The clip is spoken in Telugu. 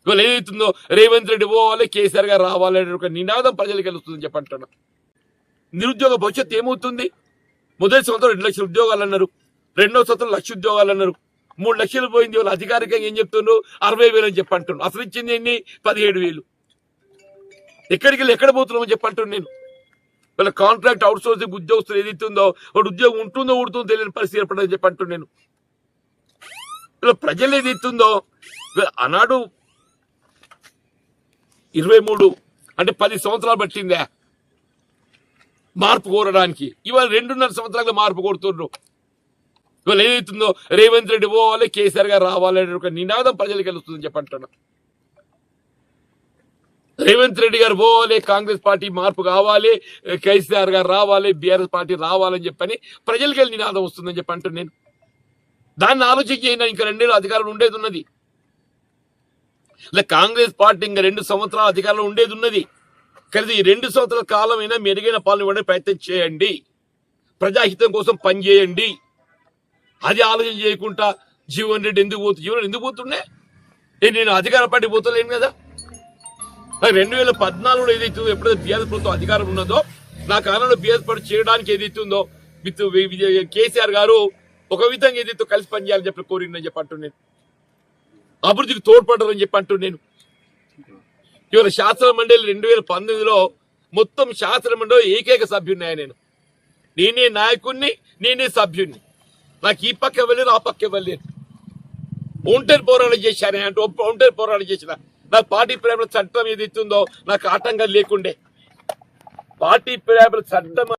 ఇవాళ ఏదైతుందో రేవంత్ రెడ్డి పోవాలి, కేసీఆర్ గారు రావాలనే ఒక నినాదం ప్రజలకు వెళ్తుందని చెప్పంటున్నా. నిరుద్యోగ భవిష్యత్తు ఏమవుతుంది? మొదటి సంవత్సరం 2 లక్షల ఉద్యోగాలు అన్నారు, రెండో సంవత్సరం 1 లక్ష ఉద్యోగాలు అన్నారు, 3 లక్షలు పోయింది. వాళ్ళు అధికారికంగా ఏం చెప్తున్నారు? 60,000 అని చెప్పంటున్నారు. అసలు ఇచ్చింది ఎన్ని? 17,000. ఎక్కడికి వెళ్ళి ఎక్కడ పోతున్నామని చెప్పంటున్నాను నేను. వీళ్ళ కాంట్రాక్ట్ అవుట్ సోర్సింగ్ ఉద్యోగస్తులు ఏదైతుందో వాడు ఉద్యోగం ఉంటుందో ఉడుతుందో తెలియని పరిస్థితి ఏర్పడదని చెప్పంటున్నాను నేను. వీళ్ళ ప్రజలు ఏదైతుందో ఆనాడు 23 అంటే 10 సంవత్సరాలు పట్టిందా మార్పు కోరడానికి. ఇవాళ 2.5 సంవత్సరాలుగా మార్పు కోరుతుండ్రు. ఇవాళ ఏదైతుందో రేవంత్ రెడ్డి పోవాలి, కేసీఆర్ గారు రావాలనే ఒక నినాదం ప్రజలకు వెళ్తుందని చెప్పంటున్నా. రేవంత్ రెడ్డి గారు పోవాలి, కాంగ్రెస్ పార్టీ మార్పు కావాలి, కేసీఆర్ గారు రావాలి, బీఆర్ఎస్ పార్టీ రావాలని చెప్పని ప్రజలకి వెళ్ళి నినాదం వస్తుందని చెప్పి అంటున్నాను నేను. దాన్ని ఆలోచించి ఇంకా 2 ఏళ్ళు అధికారం ఉండేది ఉన్నది. ఇలా కాంగ్రెస్ పార్టీ ఇంకా 2 సంవత్సరాల అధికారంలో ఉండేది ఉన్నది. కానీ ఈ 2 సంవత్సరాల కాలం అయినా మెరుగైన పాలన ఇవ్వడానికి ప్రయత్నం చేయండి, ప్రజాహితం కోసం పనిచేయండి. అది ఆలోచన చేయకుండా జీవన్ రెడ్డి ఎందుకు పోతుండే? నేను అధికార పార్టీ పోతలేను కదా. 2014లో ఏదైతుందో ఎప్పుడైతే బీఆర్ఎస్ ప్రభుత్వం అధికారం ఉన్నదో నా కాలంలో బీఆర్ఎస్ పార్టీ చేయడానికి ఏదైతుందో కేసీఆర్ గారు ఒక విధంగా ఏదైతే కలిసి పనిచేయాలని చెప్పి కోరిందని చెప్పి అంటున్నాను. అభివృద్ధికి తోడ్పడరని చెప్పి అంటున్నాను. ఇవాళ శాసన మండలి 2019లో మొత్తం శాసన మండలి ఏకైక సభ్యున్నాయి. నేనే నాయకుడిని, నేనే సభ్యుడిని. నాకు ఈ పక్క వెళ్ళారు, ఆ పక్క వెళ్ళారు. ఒంటరి పోరాటం చేశాను అంటే ఒంటరి పోరాటం చేసిన. నాకు పార్టీ ప్రేమల చట్టం ఏదైతుందో నాకు ఆటంకం లేకుండే. పార్టీ ప్రేమల చట్టం